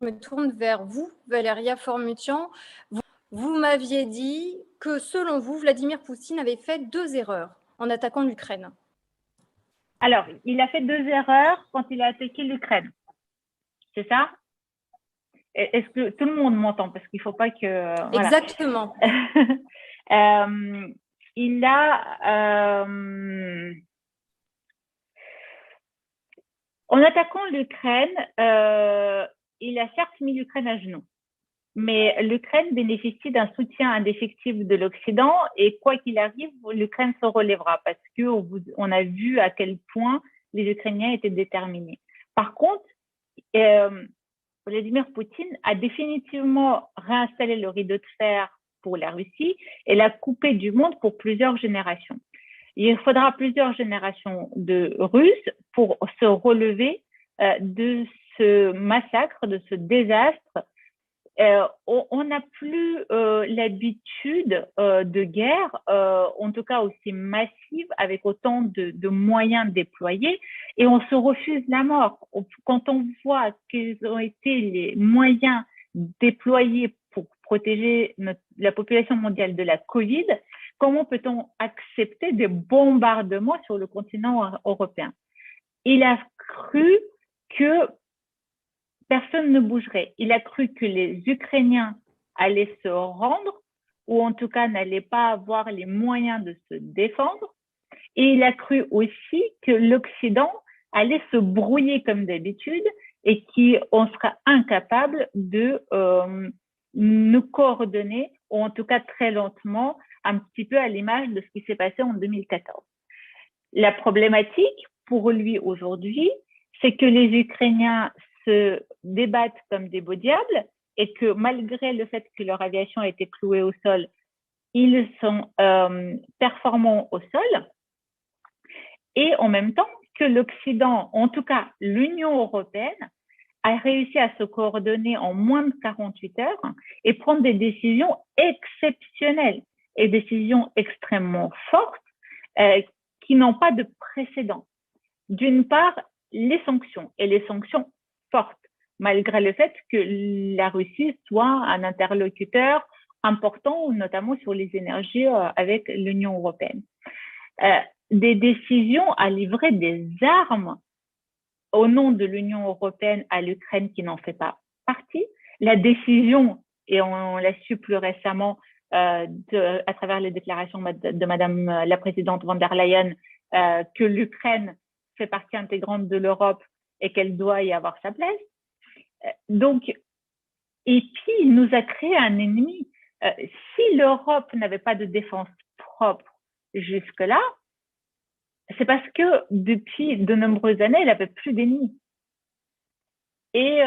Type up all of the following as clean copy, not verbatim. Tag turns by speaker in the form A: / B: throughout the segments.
A: me tourne vers vous, Valéria Formuchian. Vous m'aviez dit que, selon vous, Vladimir Poutine avait fait 2 erreurs en attaquant l'Ukraine.
B: Alors, il a fait 2 erreurs quand il a attaqué l'Ukraine. C'est ça? Est-ce que tout le monde m'entend? Parce qu'il ne faut pas que...
A: Voilà. Exactement.
B: Il a... en attaquant l'Ukraine, il a certes mis l'Ukraine à genoux. Mais l'Ukraine bénéficie d'un soutien indéfectible de l'Occident et quoi qu'il arrive, l'Ukraine se relèvera parce qu'on a vu à quel point les Ukrainiens étaient déterminés. Par contre, Vladimir Poutine a définitivement réinstallé le rideau de fer pour la Russie et l'a coupé du monde pour plusieurs générations. Il faudra plusieurs générations de Russes pour se relever de ce massacre, de ce désastre. On n'a plus l'habitude de guerre, en tout cas aussi massive, avec autant de moyens déployés, et on se refuse la mort. Quand on voit quels ont été les moyens déployés pour protéger la population mondiale de la Covid, comment peut-on accepter des bombardements sur le continent européen? Il a cru que personne ne bougerait. Il a cru que les Ukrainiens allaient se rendre, ou en tout cas n'allaient pas avoir les moyens de se défendre. Et il a cru aussi que l'Occident allait se brouiller comme d'habitude et qu'on sera incapable de nous coordonner, ou en tout cas très lentement, un petit peu à l'image de ce qui s'est passé en 2014. La problématique pour lui aujourd'hui, c'est que les Ukrainiens se débattent comme des beaux diables et que malgré le fait que leur aviation a été clouée au sol, ils sont performants au sol et en même temps que l'Occident, en tout cas l'Union européenne, a réussi à se coordonner en moins de 48 heures et prendre des décisions exceptionnelles et des décisions extrêmement fortes qui n'ont pas de précédent. D'une part, les sanctions, et les sanctions fortes, malgré le fait que la Russie soit un interlocuteur important, notamment sur les énergies avec l'Union européenne. Des décisions à livrer des armes au nom de l'Union européenne à l'Ukraine qui n'en fait pas partie. La décision, et on l'a su plus récemment à travers les déclarations de Madame la présidente von der Leyen, que l'Ukraine fait partie intégrante de l'Europe et qu'elle doit y avoir sa place. Donc, et puis, il nous a créé un ennemi. Si l'Europe n'avait pas de défense propre jusque-là, c'est parce que depuis de nombreuses années, elle n'avait plus d'ennemis. Et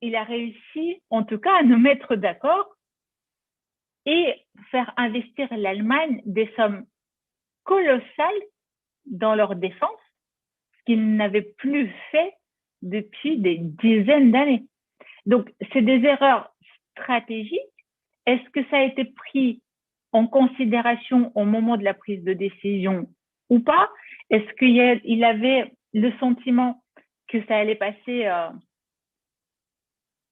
B: il a réussi, en tout cas, à nous mettre d'accord et faire investir l'Allemagne des sommes colossales dans leur défense, ce qu'ils n'avaient plus fait depuis des dizaines d'années. Donc, c'est des erreurs stratégiques. Est-ce que ça a été pris en considération au moment de la prise de décision ou pas? Est-ce qu'il avait le sentiment que ça allait passer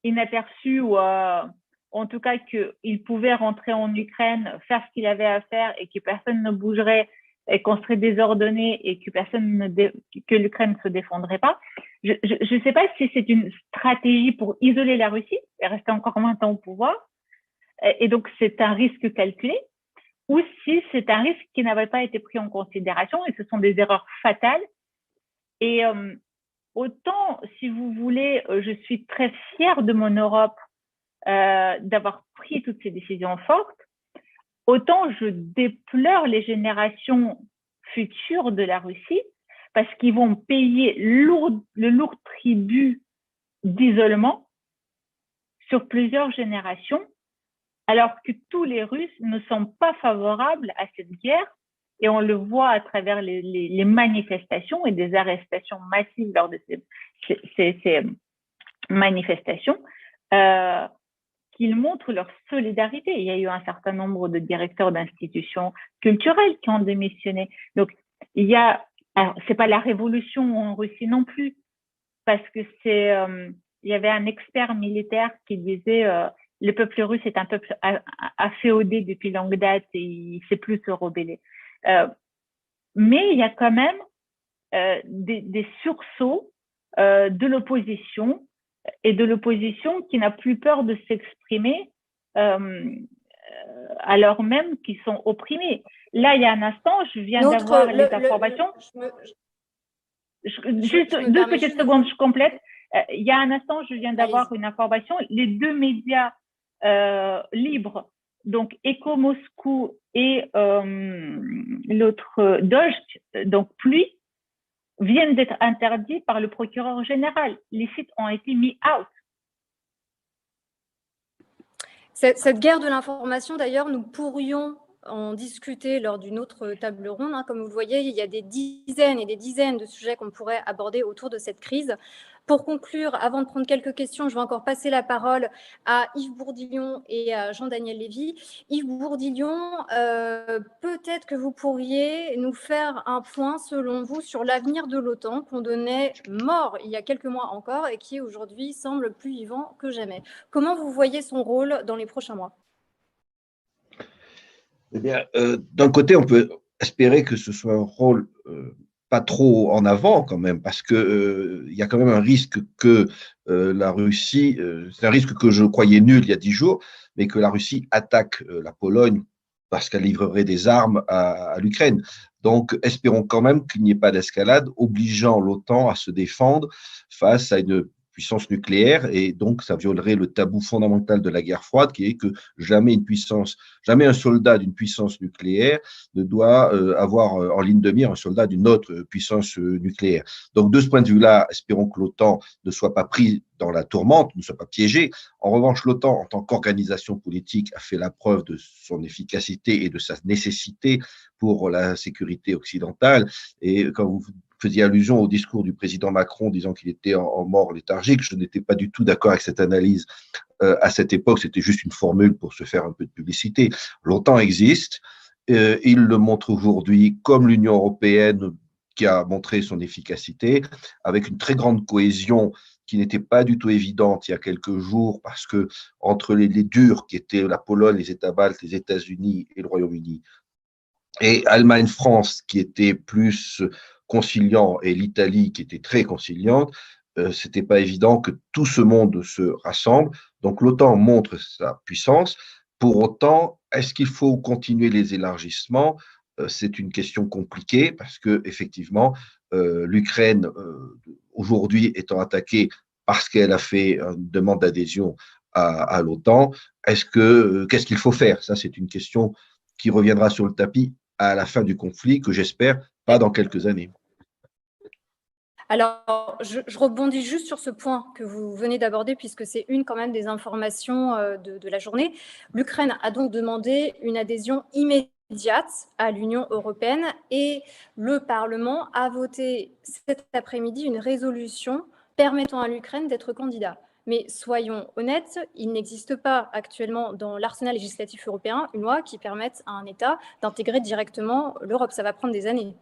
B: inaperçu ou en tout cas qu'il pouvait rentrer en Ukraine, faire ce qu'il avait à faire et que personne ne bougerait et qu'on serait désordonné et que l'Ukraine ne se défendrait pas? Je ne sais pas si c'est une stratégie pour isoler la Russie et rester encore 20 ans au pouvoir, et donc c'est un risque calculé, ou si c'est un risque qui n'avait pas été pris en considération et ce sont des erreurs fatales. Et autant, si vous voulez, je suis très fière de mon Europe d'avoir pris toutes ces décisions fortes, autant je déplore les générations futures de la Russie parce qu'ils vont payer le lourd tribut d'isolement sur plusieurs générations, alors que tous les Russes ne sont pas favorables à cette guerre, et on le voit à travers les manifestations et des arrestations massives lors de ces manifestations, qu'ils montrent leur solidarité. Il y a eu un certain nombre de directeurs d'institutions culturelles qui ont démissionné. Donc, alors, c'est pas la révolution en Russie non plus, parce que il y avait un expert militaire qui disait le peuple russe est un peuple afféodé depuis longue date et il ne sait plus se rebeller. Mais il y a quand même des sursauts de l'opposition et de l'opposition qui n'a plus peur de s'exprimer alors même qu'ils sont opprimés. Là, il y a un instant, je viens d'avoir les informations. Juste 2 petites secondes, je complète. Il y a un instant, je viens d'avoir une information. Les 2 médias libres, donc Echo Moscou et l'autre Docht, donc Pluie, viennent d'être interdits par le procureur général. Les sites ont été mis out.
A: Cette guerre de l'information, d'ailleurs, nous pourrions en discuter lors d'une autre table ronde. Comme vous le voyez, il y a des dizaines et des dizaines de sujets qu'on pourrait aborder autour de cette crise. Pour conclure, avant de prendre quelques questions, je vais encore passer la parole à Yves Bourdillon et à Jean-Daniel Lévy. Yves Bourdillon, peut-être que vous pourriez nous faire un point, selon vous, sur l'avenir de l'OTAN, qu'on donnait mort il y a quelques mois encore et qui aujourd'hui semble plus vivant que jamais. Comment vous voyez son rôle dans les prochains mois ?
C: Eh bien, d'un côté, on peut espérer que ce soit un rôle pas trop en avant quand même, parce que il y a quand même un risque que la Russie, c'est un risque que je croyais nul il y a 10 jours, mais que la Russie attaque la Pologne parce qu'elle livrerait des armes à l'Ukraine. Donc, espérons quand même qu'il n'y ait pas d'escalade obligeant l'OTAN à se défendre face à une puissance nucléaire, et donc ça violerait le tabou fondamental de la guerre froide, qui est que jamais un soldat d'une puissance nucléaire ne doit avoir en ligne de mire un soldat d'une autre puissance nucléaire. Donc de ce point de vue-là, espérons que l'OTAN ne soit pas pris dans la tourmente, ne soit pas piégé. En revanche, l'OTAN, en tant qu'organisation politique, a fait la preuve de son efficacité et de sa nécessité pour la sécurité occidentale. Et quand vous faisiez allusion au discours du président Macron disant qu'il était en mort léthargique, je n'étais pas du tout d'accord avec cette analyse. À cette époque, c'était juste une formule pour se faire un peu de publicité. L'OTAN existe, il le montre aujourd'hui comme l'Union européenne qui a montré son efficacité, avec une très grande cohésion qui n'était pas du tout évidente il y a quelques jours, parce que entre les durs qui étaient la Pologne, les États baltes, les États-Unis et le Royaume-Uni, et Allemagne-France qui était plus conciliant et l'Italie qui était très conciliante, c'était pas évident que tout ce monde se rassemble. Donc l'OTAN montre sa puissance. Pour autant, est-ce qu'il faut continuer les élargissements? C'est une question compliquée parce que effectivement, l'Ukraine aujourd'hui étant attaquée parce qu'elle a fait une demande d'adhésion à l'OTAN, qu'est-ce qu'il faut faire? Ça, c'est une question qui reviendra sur le tapis à la fin du conflit, que j'espère pas dans quelques années.
A: Alors, je rebondis juste sur ce point que vous venez d'aborder, puisque c'est une quand même des informations de la journée. L'Ukraine a donc demandé une adhésion immédiate à l'Union européenne et le Parlement a voté cet après-midi une résolution permettant à l'Ukraine d'être candidat. Mais soyons honnêtes, il n'existe pas actuellement dans l'arsenal législatif européen une loi qui permette à un État d'intégrer directement l'Europe. Ça va prendre des années.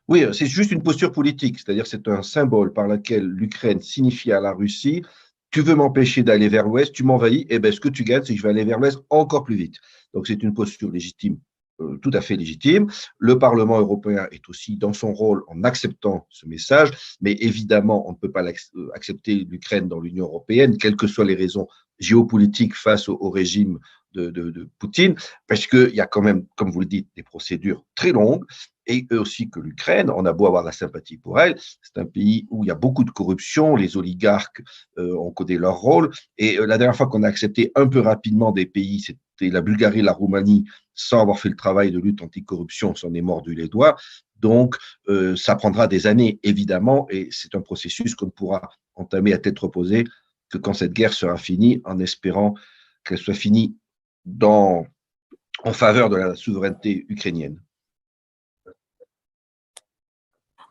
C: Oui, c'est juste une posture politique, c'est-à-dire c'est un symbole par lequel l'Ukraine signifie à la Russie, tu veux m'empêcher d'aller vers l'Ouest, tu m'envahis, et bien ce que tu gagnes, c'est que je vais aller vers l'Est encore plus vite. Donc c'est une posture légitime, tout à fait légitime. Le Parlement européen est aussi dans son rôle en acceptant ce message, mais évidemment, on ne peut pas accepter l'Ukraine dans l'Union européenne, quelles que soient les raisons géopolitiques face au régime de Poutine, parce qu'il y a quand même, comme vous le dites, des procédures très longues, et aussi que l'Ukraine, on a beau avoir la sympathie pour elle, c'est un pays où il y a beaucoup de corruption, les oligarques ont codé leur rôle, et la dernière fois qu'on a accepté un peu rapidement des pays, c'était la Bulgarie, la Roumanie, sans avoir fait le travail de lutte anticorruption, on s'en est mordu les doigts. Donc, ça prendra des années, évidemment, et c'est un processus qu'on ne pourra entamer à tête reposée que quand cette guerre sera finie, en espérant qu'elle soit finie en faveur de la souveraineté ukrainienne.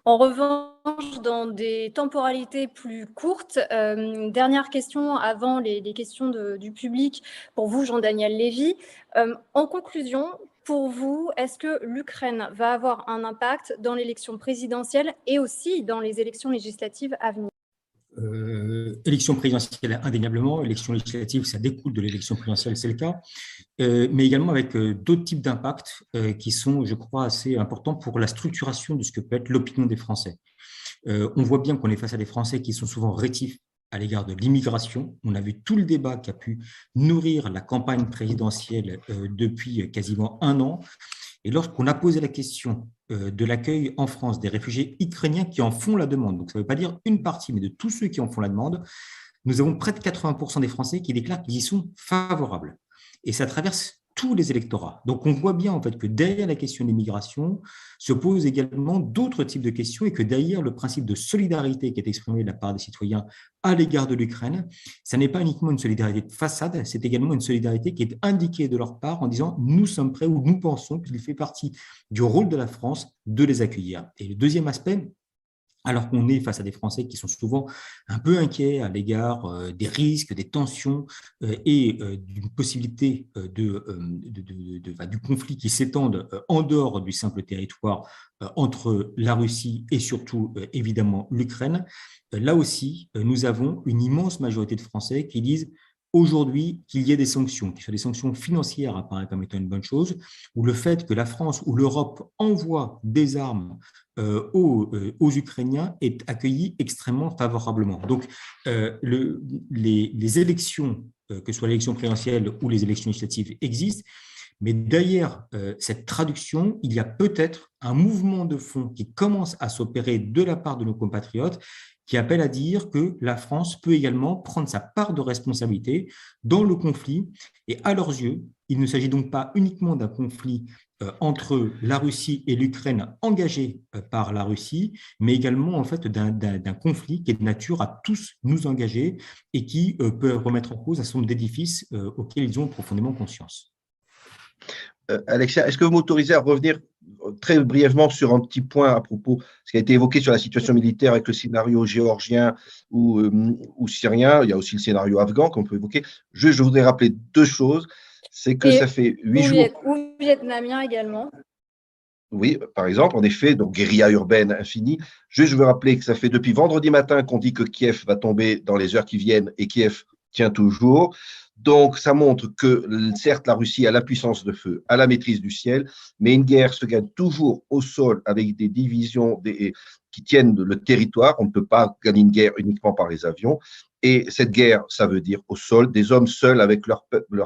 A: En revanche, dans des temporalités plus courtes, dernière question avant les questions du public pour vous, Jean-Daniel Lévy. En conclusion, pour vous, est-ce que l'Ukraine va avoir un impact dans l'élection présidentielle et aussi dans les élections législatives à venir?
D: élection présidentielle indéniablement, élection législative, ça découle de l'élection présidentielle, c'est le cas, mais également avec d'autres types d'impacts qui sont, je crois, assez importants pour la structuration de ce que peut être l'opinion des Français. On voit bien qu'on est face à des Français qui sont souvent rétifs à l'égard de l'immigration. On a vu tout le débat qui a pu nourrir la campagne présidentielle depuis quasiment un an. Et lorsqu'on a posé la question de l'accueil en France des réfugiés ukrainiens qui en font la demande, donc ça ne veut pas dire une partie, mais de tous ceux qui en font la demande, nous avons près de 80% des Français qui déclarent qu'ils y sont favorables. Et ça traverse tous les électorats. Donc, on voit bien en fait que derrière la question de l'immigration se posent également d'autres types de questions et que derrière le principe de solidarité qui est exprimé de la part des citoyens à l'égard de l'Ukraine, ça n'est pas uniquement une solidarité de façade, c'est également une solidarité qui est indiquée de leur part en disant nous sommes prêts ou nous pensons qu'il fait partie du rôle de la France de les accueillir. Et le deuxième aspect, alors qu'on est face à des Français qui sont souvent un peu inquiets à l'égard des risques, des tensions et d'une possibilité du conflit qui s'étende en dehors du simple territoire entre la Russie et surtout évidemment l'Ukraine. Là aussi, nous avons une immense majorité de Français qui disent aujourd'hui qu'il y ait des sanctions, qu'il y soit des sanctions financières apparaît comme étant une bonne chose, ou le fait que la France ou l'Europe envoie des armes aux Ukrainiens est accueilli extrêmement favorablement. Donc, les élections, que ce soit l'élection présidentielle ou les élections législatives, existent, mais derrière cette traduction, il y a peut-être un mouvement de fond qui commence à s'opérer de la part de nos compatriotes qui appelle à dire que la France peut également prendre sa part de responsabilité dans le conflit. Et à leurs yeux, il ne s'agit donc pas uniquement d'un conflit entre la Russie et l'Ukraine engagé par la Russie, mais également en fait d'un conflit qui est de nature à tous nous engager et qui peut remettre en cause un certain nombre d'édifices auxquels ils ont profondément conscience.
C: Alexia, est-ce que vous m'autorisez à revenir très brièvement sur un petit point à propos de ce qui a été évoqué sur la situation militaire avec le scénario géorgien ou syrien? Il y a aussi le scénario afghan qu'on peut évoquer. Je voudrais rappeler deux choses. C'est que ça fait 8 jours.
A: Ou vietnamien également.
C: Oui, par exemple, en effet, donc guérilla urbaine infinie. Je veux rappeler que ça fait depuis vendredi matin qu'on dit que Kiev va tomber dans les heures qui viennent et Kiev tient toujours. Donc, ça montre que, certes, la Russie a la puissance de feu, a la maîtrise du ciel, mais une guerre se gagne toujours au sol avec des divisions qui tiennent le territoire. On ne peut pas gagner une guerre uniquement par les avions. Et cette guerre, ça veut dire au sol, des hommes seuls avec leur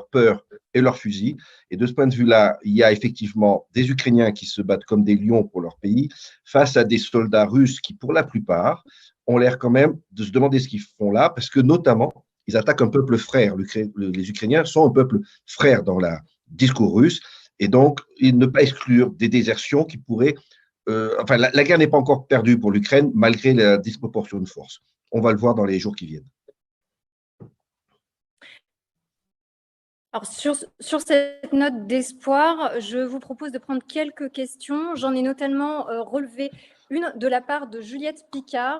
C: peur et leurs fusils. Et de ce point de vue-là, il y a effectivement des Ukrainiens qui se battent comme des lions pour leur pays face à des soldats russes qui, pour la plupart, ont l'air quand même de se demander ce qu'ils font là, parce que notamment, ils attaquent un peuple frère. Les Ukrainiens sont un peuple frère dans le discours russe, et donc, ne pas exclure des désertions qui pourraient… la guerre n'est pas encore perdue pour l'Ukraine, malgré la disproportion de force. On va le voir dans les jours qui viennent.
A: Alors sur cette note d'espoir, je vous propose de prendre quelques questions. J'en ai notamment relevé une de la part de Juliette Picard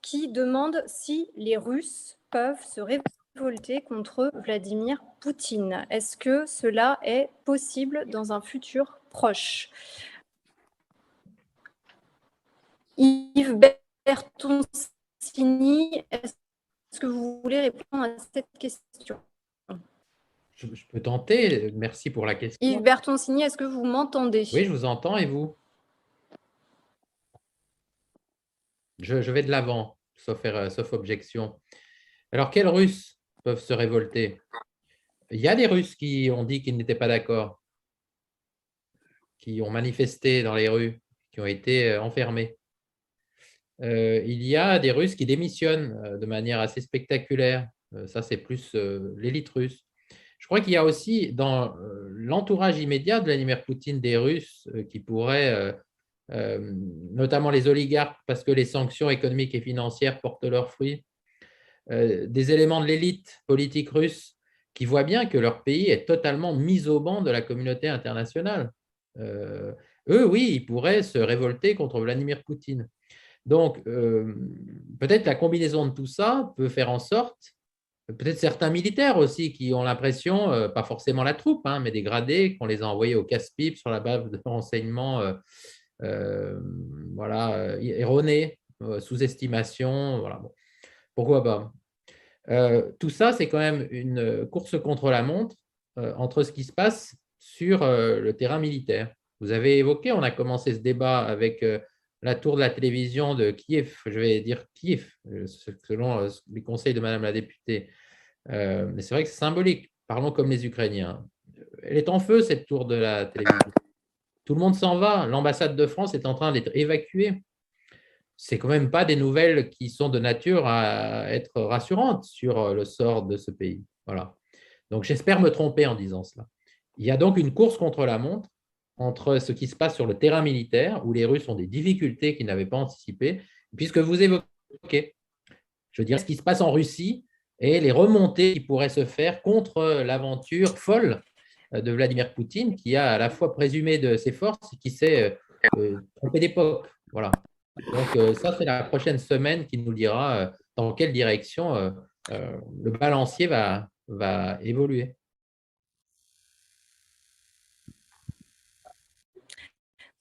A: qui demande si les Russes peuvent se révolter contre Vladimir Poutine. Est-ce que cela est possible dans un futur proche? Yves Bertoncini, est-ce que vous voulez répondre à cette question?
E: Je peux tenter. Merci pour la question.
A: Yves Bertoncini, est-ce que vous m'entendez?
E: Oui, je vous entends. Et vous? Je vais de l'avant, sauf objection. Alors, quels Russes peuvent se révolter? Il y a des Russes qui ont dit qu'ils n'étaient pas d'accord, qui ont manifesté dans les rues, qui ont été enfermés. Il y a des Russes qui démissionnent de manière assez spectaculaire. Ça, c'est plus l'élite russe. Je crois qu'il y a aussi dans l'entourage immédiat de Vladimir Poutine des Russes qui pourraient, notamment les oligarques, parce que les sanctions économiques et financières portent leurs fruits, des éléments de l'élite politique russe qui voient bien que leur pays est totalement mis au ban de la communauté internationale. Eux, oui, ils pourraient se révolter contre Vladimir Poutine. Donc, peut-être la combinaison de tout ça peut faire en sorte, peut-être certains militaires aussi qui ont l'impression, pas forcément la troupe, hein, mais des gradés, qu'on les a envoyés au casse-pipe sur la base de renseignements erronés, sous-estimation. Voilà, bon. Pourquoi pas? Tout ça, c'est quand même une course contre la montre entre ce qui se passe sur le terrain militaire. Vous avez évoqué, on a commencé ce débat avec la tour de la télévision de Kiev, je vais dire Kiev, selon les conseils de Madame la députée. Mais c'est vrai que c'est symbolique. Parlons comme les Ukrainiens. Elle est en feu, cette tour de la télévision. Tout le monde s'en va. L'ambassade de France est en train d'être évacuée. C'est quand même pas des nouvelles qui sont de nature à être rassurantes sur le sort de ce pays. Voilà. Donc j'espère me tromper en disant cela. Il y a donc une course contre la montre entre ce qui se passe sur le terrain militaire, où les Russes ont des difficultés qu'ils n'avaient pas anticipées, puisque vous évoquez, je dirais, ce qui se passe en Russie et les remontées qui pourraient se faire contre l'aventure folle de Vladimir Poutine, qui a à la fois présumé de ses forces et qui s'est trompé d'époque. Voilà. Donc ça, c'est la prochaine semaine qui nous dira dans quelle direction le balancier va évoluer.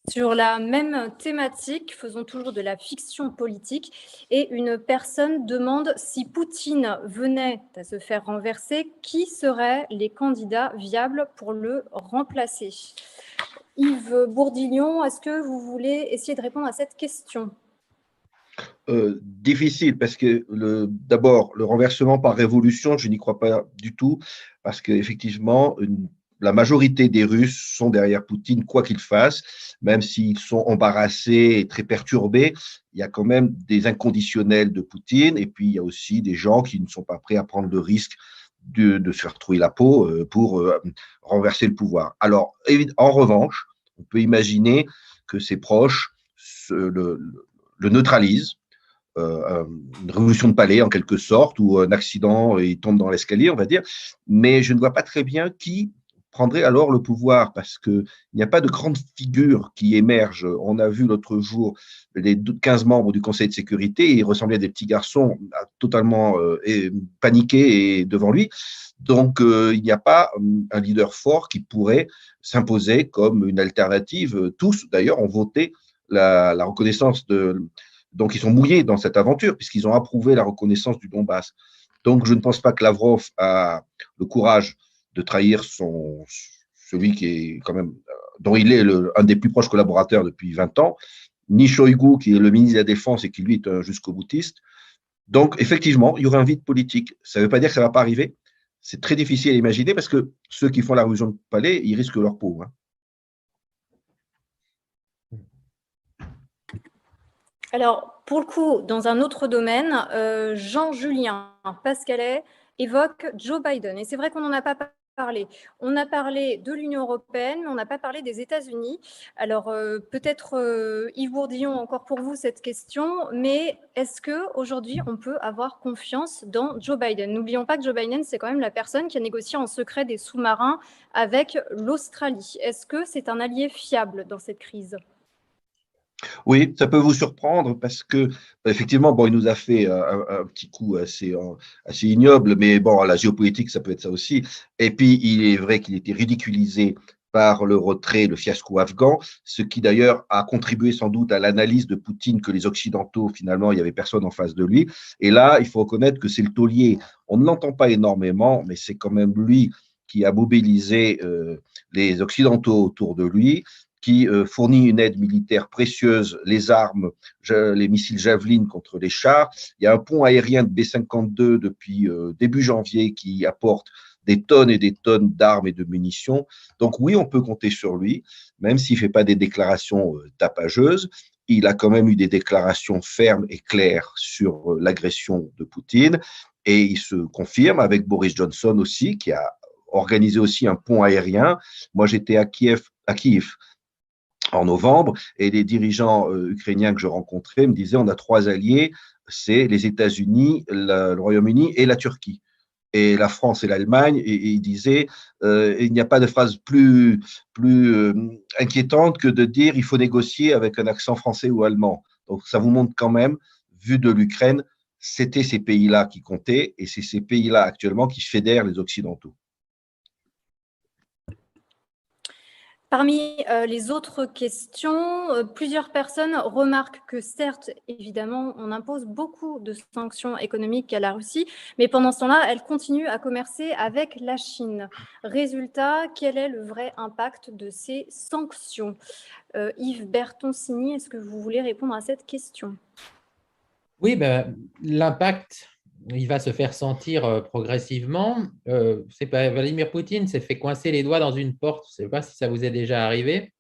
A: Sur la même thématique, faisons toujours de la fiction politique, et une personne demande si Poutine venait à se faire renverser, qui seraient les candidats viables pour le remplacer? Yves Bourdillon, est-ce que vous voulez essayer de répondre à cette question?
C: Difficile parce que d'abord, le renversement par révolution, je n'y crois pas du tout parce qu'effectivement, la majorité des Russes sont derrière Poutine, quoi qu'il fasse, même s'ils sont embarrassés et très perturbés. Il y a quand même des inconditionnels de Poutine et puis il y a aussi des gens qui ne sont pas prêts à prendre le risque de se faire trouer la peau pour renverser le pouvoir. Alors, en revanche, on peut imaginer que ses proches le neutralisent, une révolution de palais en quelque sorte, ou un accident et il tombe dans l'escalier, on va dire. Mais je ne vois pas très bien qui prendrait alors le pouvoir parce qu'il n'y a pas de grande figure qui émerge. On a vu l'autre jour les 15 membres du Conseil de sécurité, ils ressemblaient à des petits garçons totalement paniqués devant lui. Donc, il n'y a pas un leader fort qui pourrait s'imposer comme une alternative. Tous, d'ailleurs, ont voté la reconnaissance donc, ils sont mouillés dans cette aventure puisqu'ils ont approuvé la reconnaissance du Donbass. Donc, je ne pense pas que Lavrov a le courage de trahir celui qui est quand même, dont il est un des plus proches collaborateurs depuis 20 ans, ni Shoigu, qui est le ministre de la Défense et qui, lui, est un jusqu'au-boutiste. Donc, effectivement, il y aurait un vide politique. Ça ne veut pas dire que ça ne va pas arriver. C'est très difficile à imaginer parce que ceux qui font la révolution de palais, ils risquent leur peau.
A: Alors, pour le coup, dans un autre domaine, Jean-Julien Pascalet évoque Joe Biden. Et c'est vrai qu'on n'en a pas parlé. On a parlé de l'Union européenne, mais on n'a pas parlé des États-Unis. Alors, peut-être, Yves Bourdillon, encore pour vous cette question, mais est-ce qu'aujourd'hui, on peut avoir confiance dans Joe Biden? N'oublions pas que Joe Biden, c'est quand même la personne qui a négocié en secret des sous-marins avec l'Australie. Est-ce que c'est un allié fiable dans cette crise?
C: Oui, ça peut vous surprendre parce que effectivement, bon, il nous a fait un petit coup assez ignoble, mais bon, la géopolitique, ça peut être ça aussi. Et puis, il est vrai qu'il était ridiculisé par le retrait, le fiasco afghan, ce qui d'ailleurs a contribué sans doute à l'analyse de Poutine que les Occidentaux, finalement, il n'y avait personne en face de lui. Et là, il faut reconnaître que c'est le taulier. On ne l'entend pas énormément, mais c'est quand même lui qui a mobilisé les Occidentaux autour de lui, qui fournit une aide militaire précieuse, les armes, les missiles Javelin contre les chars. Il y a un pont aérien de B-52 depuis début janvier qui apporte des tonnes et des tonnes d'armes et de munitions. Donc oui, on peut compter sur lui, même s'il ne fait pas des déclarations tapageuses. Il a quand même eu des déclarations fermes et claires sur l'agression de Poutine. Et il se confirme avec Boris Johnson aussi, qui a organisé aussi un pont aérien. Moi, j'étais à Kiev en novembre, et les dirigeants ukrainiens que je rencontrais me disaient on a 3 alliés, c'est les États-Unis, le Royaume-Uni et la Turquie. Et la France et l'Allemagne, et ils disaient il n'y a pas de phrase plus inquiétante que de dire il faut négocier avec un accent français ou allemand. Donc ça vous montre quand même, vu de l'Ukraine, c'était ces pays-là qui comptaient, et c'est ces pays-là actuellement qui fédèrent les Occidentaux.
A: Parmi les autres questions, plusieurs personnes remarquent que certes, évidemment, on impose beaucoup de sanctions économiques à la Russie, mais pendant ce temps-là, elle continue à commercer avec la Chine. Résultat, quel est le vrai impact de ces sanctions? Yves Bertoncini, est-ce que vous voulez répondre à cette question?
E: Oui, ben, l'impact, il va se faire sentir progressivement. C'est pas, Vladimir Poutine s'est fait coincer les doigts dans une porte. Je ne sais pas si ça vous est déjà arrivé,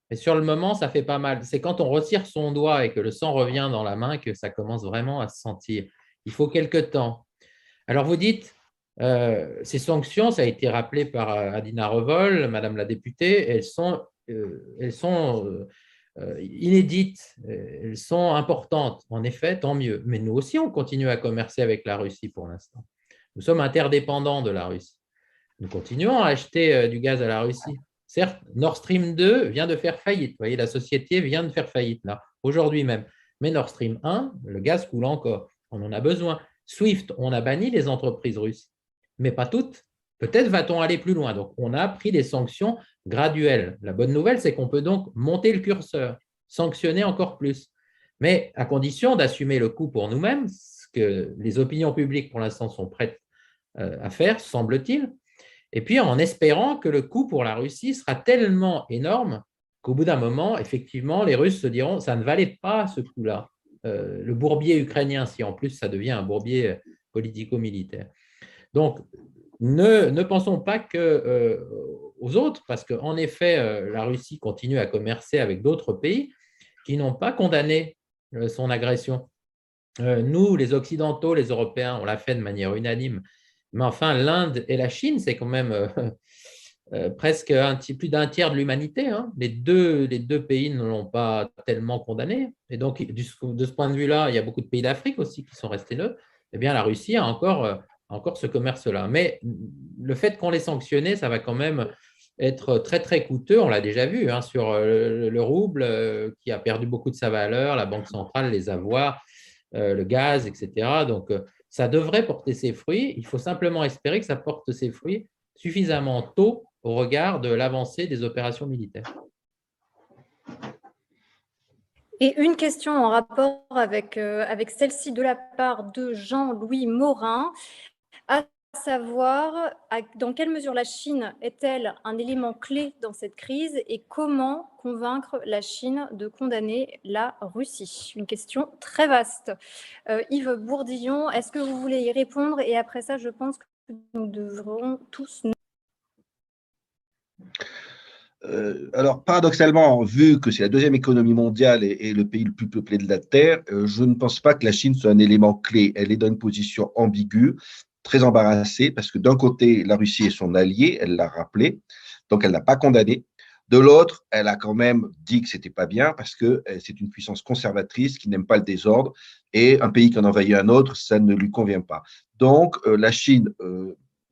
E: mais sur le moment, ça fait pas mal. C'est quand on retire son doigt et que le sang revient dans la main que ça commence vraiment à se sentir. Il faut quelque temps. Alors vous dites, ces sanctions, ça a été rappelé par Adina Revol, Madame la députée, elles sont inédites, elles sont importantes. En effet, tant mieux. Mais nous aussi, on continue à commercer avec la Russie pour l'instant. Nous sommes interdépendants de la Russie. Nous continuons à acheter du gaz à la Russie. Certes, Nord Stream 2 vient de faire faillite. Vous voyez, la société vient de faire faillite là, aujourd'hui même. Mais Nord Stream 1, le gaz coule encore. On en a besoin. SWIFT, on a banni les entreprises russes, mais pas toutes. Peut-être va-t-on aller plus loin. Donc, on a pris des sanctions graduelles. La bonne nouvelle, c'est qu'on peut donc monter le curseur, sanctionner encore plus, mais à condition d'assumer le coût pour nous-mêmes, ce que les opinions publiques pour l'instant sont prêtes à faire, semble-t-il, et puis en espérant que le coût pour la Russie sera tellement énorme qu'au bout d'un moment, effectivement, les Russes se diront ça ne valait pas ce coût-là. Le bourbier ukrainien, si en plus ça devient un bourbier politico-militaire. Donc, ne pensons pas aux autres, parce qu'en effet, la Russie continue à commercer avec d'autres pays qui n'ont pas condamné son agression. Nous, les Occidentaux, les Européens, on l'a fait de manière unanime. Mais enfin, l'Inde et la Chine, c'est quand même presque plus d'un tiers de l'humanité. Hein. Les deux pays ne l'ont pas tellement condamné. Et donc, de ce point de vue-là, il y a beaucoup de pays d'Afrique aussi qui sont restés neutres. Eh bien, la Russie a encore ce commerce-là. Mais le fait qu'on l'ait sanctionné, ça va quand même être très, très coûteux. On l'a déjà vu hein, sur le rouble qui a perdu beaucoup de sa valeur, la Banque centrale, les avoirs, le gaz, etc. Donc, ça devrait porter ses fruits. Il faut simplement espérer que ça porte ses fruits suffisamment tôt au regard de l'avancée des opérations militaires.
A: Et une question en rapport avec celle-ci de la part de Jean-Louis Morin, à savoir dans quelle mesure la Chine est-elle un élément clé dans cette crise et comment convaincre la Chine de condamner la Russie? Une question très vaste. Yves Bourdillon, est-ce que vous voulez y répondre? Et après ça, je pense que nous devrons tous...
C: Alors, paradoxalement, vu que c'est la deuxième économie mondiale et le pays le plus peuplé de la Terre, je ne pense pas que la Chine soit un élément clé. Elle est dans une position ambiguë, très embarrassée, parce que d'un côté, la Russie est son allié, elle l'a rappelé, donc elle n'a pas condamné. De l'autre, elle a quand même dit que c'était pas bien, parce que c'est une puissance conservatrice qui n'aime pas le désordre, et un pays qui en envahit un autre, ça ne lui convient pas. Donc, la Chine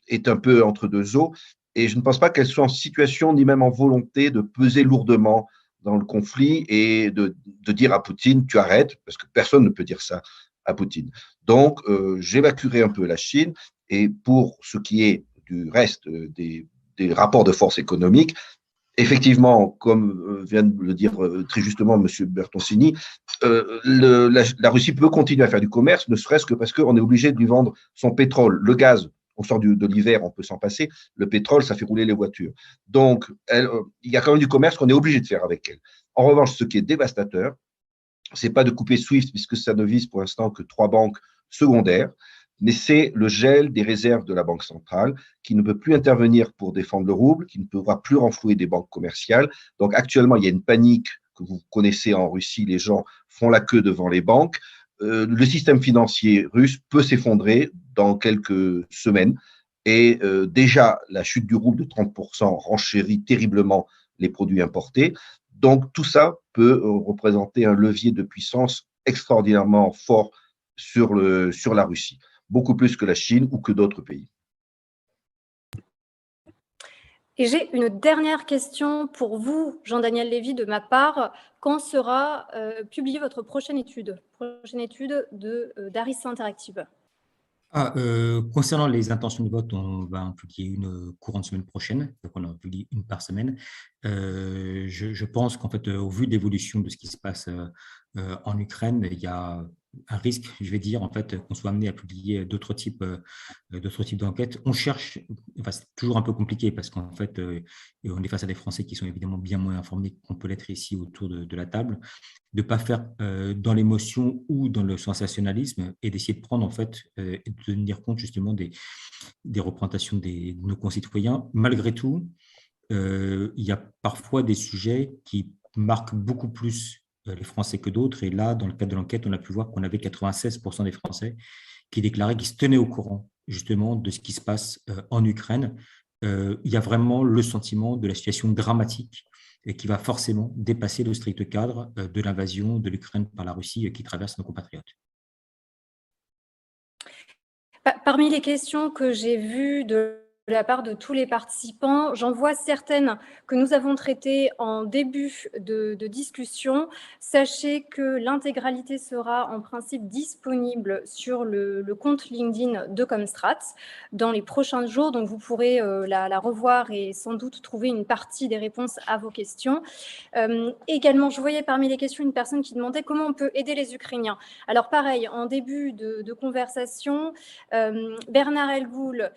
C: est un peu entre deux eaux. Et je ne pense pas qu'elle soit en situation, ni même en volonté, de peser lourdement dans le conflit et de dire à Poutine, tu arrêtes, parce que personne ne peut dire ça à Poutine. Donc, j'évacuerai un peu la Chine. Et pour ce qui est du reste des rapports de force économiques, effectivement, comme vient de le dire très justement M. Bertoncini, la Russie peut continuer à faire du commerce, ne serait-ce que parce qu'on est obligé de lui vendre son pétrole, le gaz. On sort de l'hiver, on peut s'en passer. Le pétrole, ça fait rouler les voitures. Donc, il y a quand même du commerce qu'on est obligé de faire avec elle. En revanche, ce qui est dévastateur, c'est pas de couper SWIFT, puisque ça ne vise pour l'instant que 3 banques secondaires, mais c'est le gel des réserves de la Banque centrale, qui ne peut plus intervenir pour défendre le rouble, qui ne pourra plus renflouer des banques commerciales. Donc, actuellement, il y a une panique que vous connaissez en Russie, les gens font la queue devant les banques. Le système financier russe peut s'effondrer dans quelques semaines. Et déjà, la chute du rouble de 30% renchérit terriblement les produits importés. Donc, tout ça peut représenter un levier de puissance extraordinairement fort sur la Russie, beaucoup plus que la Chine ou que d'autres pays.
A: Et j'ai une dernière question pour vous, Jean-Daniel Lévy, de ma part. Quand sera publiée votre prochaine étude d'Aris Interactive?
D: Concernant les intentions de vote, on va en publier une courant de semaine prochaine, donc on en publie une par semaine. Je pense qu'en fait, au vu de l'évolution de ce qui se passe en Ukraine, il y a un risque, je vais dire, en fait, qu'on soit amené à publier d'autres types d'enquêtes. On cherche, enfin, c'est toujours un peu compliqué parce qu'en fait, on est face à des Français qui sont évidemment bien moins informés qu'on peut l'être ici autour de la table, de ne pas faire dans l'émotion ou dans le sensationnalisme et d'essayer de prendre en fait et de tenir compte justement des représentations de nos concitoyens. Malgré tout, il y a parfois des sujets qui marquent beaucoup plus les Français que d'autres. Et là, dans le cadre de l'enquête, on a pu voir qu'on avait 96% des Français qui déclaraient qu'ils se tenaient au courant justement de ce qui se passe en Ukraine. Il y a vraiment le sentiment de la situation dramatique et qui va forcément dépasser le strict cadre de l'invasion de l'Ukraine par la Russie qui traverse nos compatriotes.
A: Parmi les questions que j'ai vues de la part de tous les participants, j'en vois certaines que nous avons traitées en début de discussion. Sachez que l'intégralité sera en principe disponible sur le compte LinkedIn de Comstrat dans les prochains jours, donc vous pourrez la revoir et sans doute trouver une partie des réponses à vos questions. Également, je voyais parmi les questions une personne qui demandait comment on peut aider les Ukrainiens. Alors pareil, en début de conversation, Bernard Elgoul,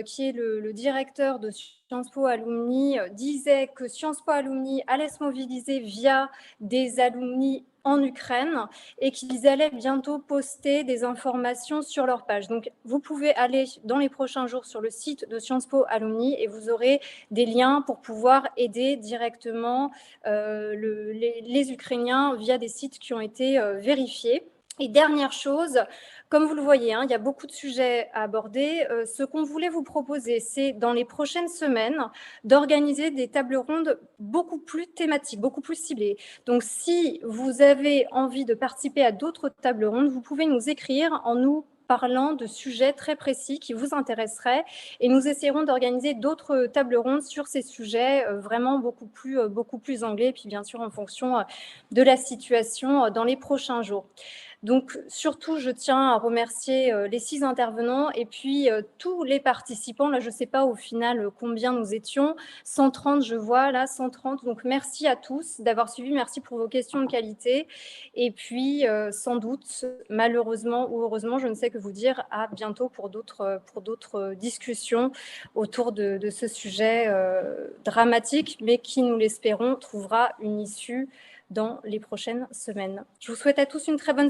A: qui est le directeur de Sciences Po Alumni, disait que Sciences Po Alumni allait se mobiliser via des alumni en Ukraine et qu'ils allaient bientôt poster des informations sur leur page. Donc, vous pouvez aller dans les prochains jours sur le site de Sciences Po Alumni et vous aurez des liens pour pouvoir aider directement les Ukrainiens via des sites qui ont été vérifiés. Et dernière chose, comme vous le voyez, il y a beaucoup de sujets à aborder. Ce qu'on voulait vous proposer, c'est dans les prochaines semaines d'organiser des tables rondes beaucoup plus thématiques, beaucoup plus ciblées. Donc, si vous avez envie de participer à d'autres tables rondes, vous pouvez nous écrire en nous parlant de sujets très précis qui vous intéresseraient et nous essaierons d'organiser d'autres tables rondes sur ces sujets vraiment beaucoup plus anglais et puis bien sûr en fonction de la situation dans les prochains jours. Donc, surtout, je tiens à remercier les 6 intervenants et puis tous les participants. Là, je ne sais pas au final combien nous étions. 130, je vois, là, 130. Donc, merci à tous d'avoir suivi. Merci pour vos questions de qualité. Et puis, sans doute, malheureusement ou heureusement, je ne sais que vous dire, à bientôt pour d'autres discussions autour de ce sujet dramatique, mais qui, nous l'espérons, trouvera une issue dans les prochaines semaines. Je vous souhaite à tous une très bonne soirée.